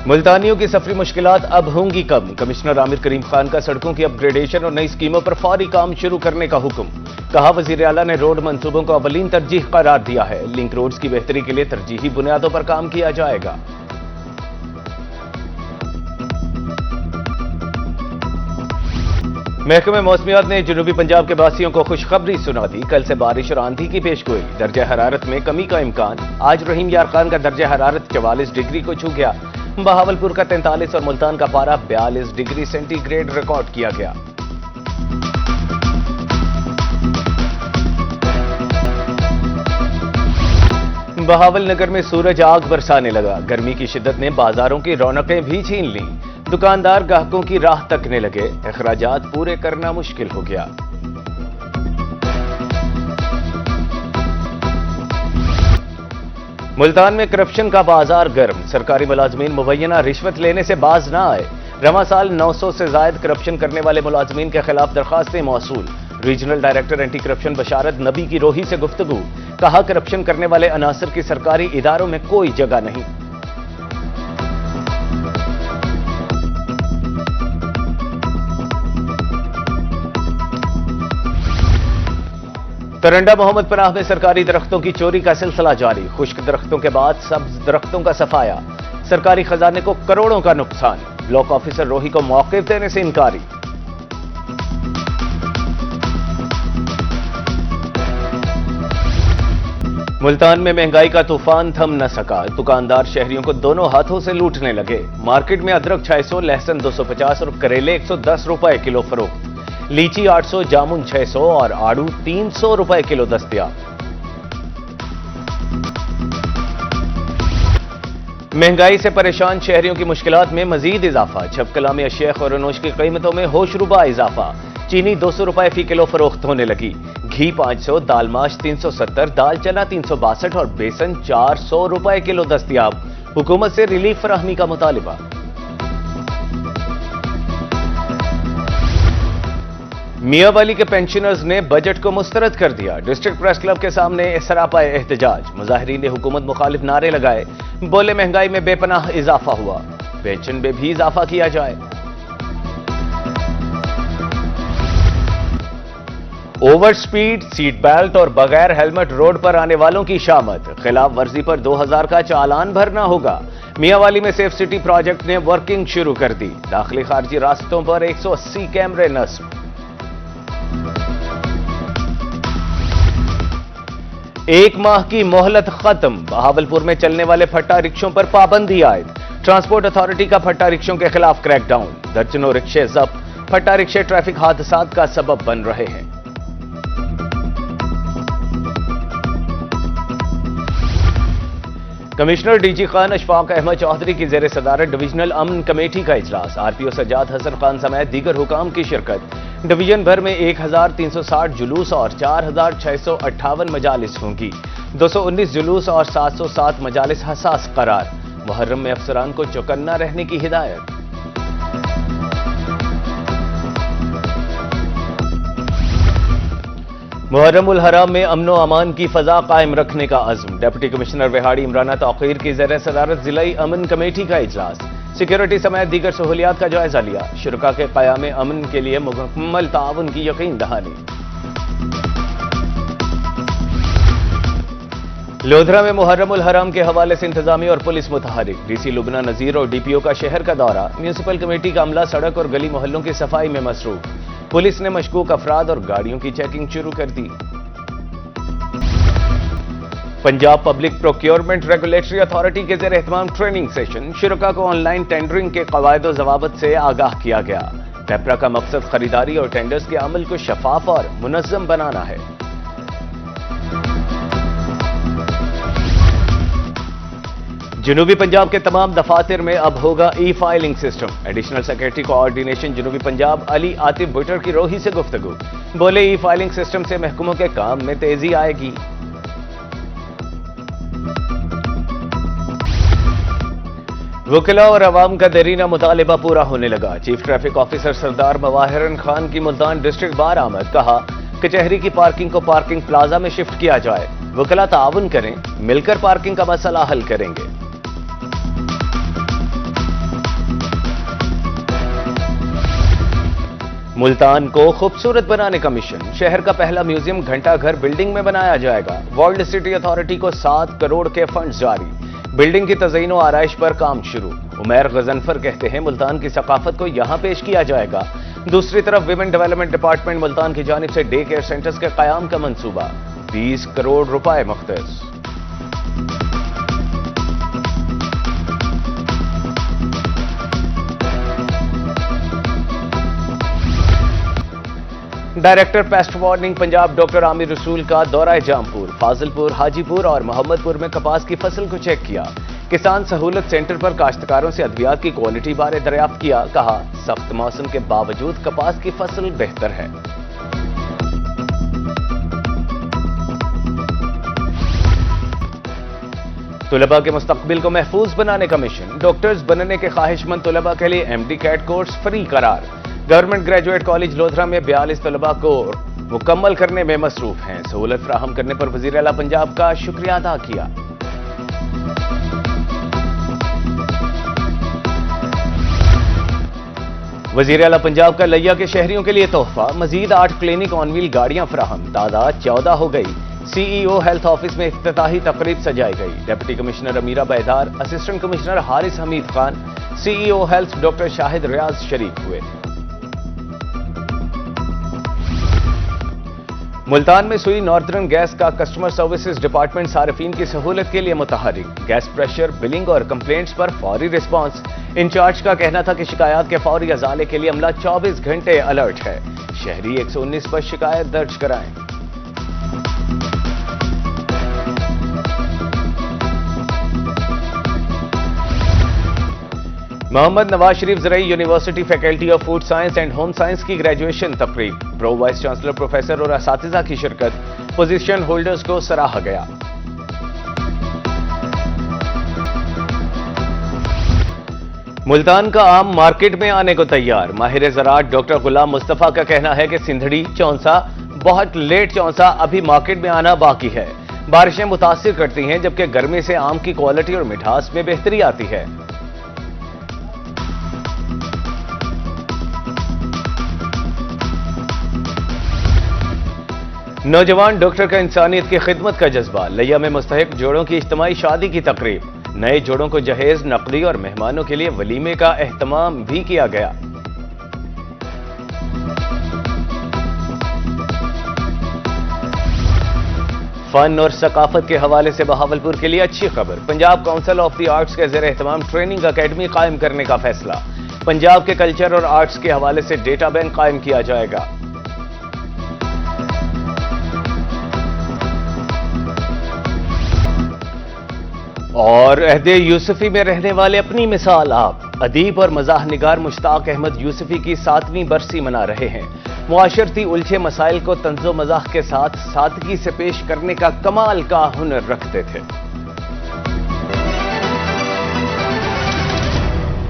मुल्तानियों की सफरी मुश्किलात अब होंगी कम। कमिश्नर आमिर करीम खान का सड़कों की अपग्रेडेशन और नई स्कीमों पर फौरी काम शुरू करने का हुक्म। कहा, वजीर आला ने रोड मंसूबों को अवलीन तरजीह करार दिया है। लिंक रोड्स की बेहतरी के लिए तरजीही बुनियादों पर काम किया जाएगा। महकमे मौसमियात ने जनूबी पंजाब के वासियों को खुशखबरी सुना दी। कल से बारिश और आंधी की पेशगोई। दर्जा हरारत में कमी का इम्कान। आज रहीम यार खान का दर्जा हरारत 44 डिग्री को छू गया। बहावलपुर का 43 और मुल्तान का पारा 42 डिग्री सेंटीग्रेड रिकॉर्ड किया गया। बहावल नगर में सूरज आग बरसाने लगा। गर्मी की शिद्दत ने बाजारों की रौनकें भी छीन लीं। दुकानदार ग्राहकों की राह तकने लगे। अखराजात पूरे करना मुश्किल हो गया। मुल्तान में करप्शन का बाजार गर्म। सरकारी मुलाजमीन मुबैना रिश्वत लेने से बाज ना आए। रवा साल 900 से जायद करप्शन करने वाले मुलाजमीन के खिलाफ दरखास्तें मौसूल। रीजनल डायरेक्टर एंटी करप्शन बशारत नबी की रोही से गुफ्तगू। कहा, करप्शन करने वाले अनासर की सरकारी इदारों में कोई जगह नहीं। तरंडा मोहम्मद पनाह में सरकारी दरख्तों की चोरी का सिलसिला जारी। खुश्क दरख्तों के बाद सब्ज दरख्तों का सफाया। सरकारी खजाने को करोड़ों का नुकसान। ब्लॉक ऑफिसर रोही को मौक़िफ़ देने से इनकारी। मुल्तान में महंगाई का तूफान थम न सका। दुकानदार शहरियों को दोनों हाथों से लूटने लगे। मार्केट में अदरक 600, लहसुन 250 और करेले 110 रुपए किलो फरोख्त। लीची 800, जामुन 600 और आड़ू 300 रुपए किलो दस्तयाब। महंगाई से परेशान शहरियों की मुश्किलात में मजीद इजाफा। छपकला में अशिया और अनोश की कीमतों में होशरुबा इजाफा। चीनी 200 रुपए फी किलो फरोख्त होने लगी। घी 500, दाल माश 370, दाल चना 362 और बेसन 400 रुपए किलो दस्तयाब। हुकूमत से रिलीफ फराहमी का मुतालिबा। मियांवाली के पेंशनर्स ने बजट को मुस्तरद कर दिया। डिस्ट्रिक्ट प्रेस क्लब के सामने सरापा एहतजाज। मुजाहिरीन ने हुकूमत मुखालिफ नारे लगाए। बोले, महंगाई में बेपनाह इजाफा हुआ, पेंशन में भी इजाफा किया जाए। ओवर स्पीड, सीट बेल्ट और बगैर हेलमेट रोड पर आने वालों की शामत। खिलाफ वर्जी पर 2000 का चालान भरना होगा। मियांवाली में सेफ सिटी प्रोजेक्ट ने वर्किंग शुरू कर दी। दाखिली खारजी रास्तों पर 180 कैमरे नस्ब। एक माह की मोहलत खत्म। बहावलपुर में चलने वाले फट्टा रिक्शों पर पाबंदी आयद। ट्रांसपोर्ट अथॉरिटी का फट्टा रिक्शों के खिलाफ क्रैकडाउन। दर्जनों रिक्शे जब्त। फट्टा रिक्शे ट्रैफिक हादसात का सबब बन रहे हैं। कमिश्नर डीजी खान अशफाक अहमद चौधरी की जेर सदारत डिविजनल अमन कमेटी का इजलास। आरपीओ सज्जाद हसन खान समेत दीगर हुकाम की शिरकत। डिवीजन भर में 1360 जुलूस और 4658 मजालिस होंगी। 219 जुलूस और 707 मजालिस हसास करार। मुहर्रम में अफसरान को चौकन्ना रहने की हिदायत। मुहर्रम उल हराम में अमनो अमान की फजा कायम रखने का अज़्म। डिप्टी कमिश्नर विहाड़ी इमराना तौकीर की ज़ेर सदारत जिलाई अमन कमेटी का इजलास। सिक्योरिटी समेत दीगर सहूलियात का जायजा लिया। शुरका के क़याम अमन के लिए मुकम्मल ताउन की यकीन दहानी। लोधरा में मुहर्रम उल हराम के हवाले से इंतजामी और पुलिस मुतहरिक। डीसी लुबना नजीर और डीपीओ का शहर का दौरा। म्यूनिसिपल कमेटी का अमला सड़क और गली मोहल्लों की सफाई में मसरूफ। पुलिस ने मशकूक अफराद और गाड़ियों की चेकिंग शुरू कर दी। Punjab public procurement regulatory authority के ज़ेर एहतमाम ट्रेनिंग सेशन। शुरका को ऑनलाइन टेंडरिंग के कवायद और ज़वाबित से आगाह किया गया। पेपरा का मकसद खरीदारी और टेंडर्स के अमल को शफाफ और मुनज़्ज़म बनाना है। जनूबी पंजाब के तमाम दफातर में अब होगा e filing system. Additional secretary coordination जनूबी पंजाब अली आतिफ भुट्टर की रोही से गुफ्तगू। बोले, ई फाइलिंग सिस्टम से महकमों के काम में तेजी आएगी। वकीला और अवाम का देरीना मुतालिबा पूरा होने लगा। चीफ ट्रैफिक ऑफिसर सरदार मवाहिरन खान की मुल्तान डिस्ट्रिक्ट बार आमद। कहा, कचहरी की पार्किंग को पार्किंग प्लाजा में शिफ्ट किया जाए। वकीला ताउन करें, मिलकर पार्किंग का मसला हल करेंगे। मुल्तान को खूबसूरत बनाने का मिशन। शहर का पहला म्यूजियम घंटा घर बिल्डिंग में बनाया जाएगा। वर्ल्ड सिटी अथॉरिटी को 7 करोड़ के फंड्स जारी। बिल्डिंग की तज़ईन व आराइश पर काम शुरू। उमैर गजनफर कहते हैं मुल्तान की सकाफत को यहां पेश किया जाएगा। दूसरी तरफ विमेन डेवलपमेंट डिपार्टमेंट मुल्तान की जानिब से डे केयर सेंटर्स के क़याम का मंसूबा। 20 करोड़ रुपए मुख्तस। Director pest warning Punjab doctor Amir Rasool का दौरा जामपुर, फाजिलपुर, हाजीपुर और मोहम्मदपुर में कपास की फसल को चेक किया। किसान सहूलत सेंटर पर काश्तकारों से अद्वियात की क्वालिटी बारे दरियाफ्त किया। कहा सख्त मौसम के बावजूद कपास की फसल बेहतर है। तुलबा के मुस्तकबिल को महफूज बनाने का मिशन। डॉक्टर्स बनने के ख्वाहिशमंद तुलबा के लिए MD कैट कोर्स फ्री करार। गवर्नमेंट ग्रेजुएट कॉलेज लोधरा में 42 तलबा को मुकम्मल करने में मसरूफ हैं। सहूलत फराहम करने पर वजीर आला पंजाब का शुक्रिया अदा किया। वजीर आला पंजाब का लिया के शहरियों के लिए तोहफा। मजीद 8 क्लिनिक ऑन व्हील गाड़ियां फराहम। तादाद 14 हो गई। CEO हेल्थ ऑफिस में इफ्तिताही तकरीब सजाई गई। Deputy commissioner Amira Baidar, assistant commissioner Haris Hameed Khan, CEO health doctor Shahid Riaz शरीक हुए। मुल्तान में सुई नॉर्दर्न गैस का कस्टमर सर्विसेज डिपार्टमेंट सार्फिन की सहूलत के लिए मुतहरिक। गैस प्रेशर, बिलिंग और कंप्लेंट्स पर फौरी रिस्पांस। इंचार्ज का कहना था कि शिकायत के फौरी अजाले के लिए अमला 24 घंटे अलर्ट है। शहरी 119 पर शिकायत दर्ज कराएं। मोहम्मद नवाज शरीफ ज़रई university faculty of food science and home science की ग्रेजुएशन तकरीब। प्रो वाइस चांसलर प्रोफेसर और असातिज़ा की शिरकत। पोजीशन होल्डर्स को सराहा गया। मुल्तान का आम मार्केट में आने को तैयार। माहिर ज़राअत डॉक्टर गुलाम मुस्तफा का कहना है कि सिंधड़ी, चौंसा, बहुत लेट चौंसा अभी मार्केट में आना बाकी है। बारिशें मुतासिर करती हैं, जबकि गर्मी से आम की क्वालिटी और मिठास में बेहतरी आती है। नौजवान डॉक्टर का इंसानियत की खिदमत का जज्बा। लिया में मुस्तहिक जोड़ों की इज्तिमाई शादी की तकरीब। नए जोड़ों को जहेज, नकदी और मेहमानों के लिए वलीमे का एहतमाम भी किया गया। फन और सकाफत के हवाले से बहावलपुर के लिए अच्छी खबर। Punjab council of the arts के ज़ेर एहतमाम ट्रेनिंग अकेडमी कायम करने का फैसला। पंजाब के कल्चर और आर्ट्स के हवाले से डेटा बैंक कायम किया जाएगा। और अहदे यूसुफी में रहने वाले अपनी मिसाल आप। अदीब और मज़ाह निगार मुश्ताक अहमद यूसुफी की 7वीं बरसी मना रहे हैं। मुआशरती उलझे मसाइल को तंज़ो मज़ाह के साथ सादगी से पेश करने का कमाल का हुनर रखते थे।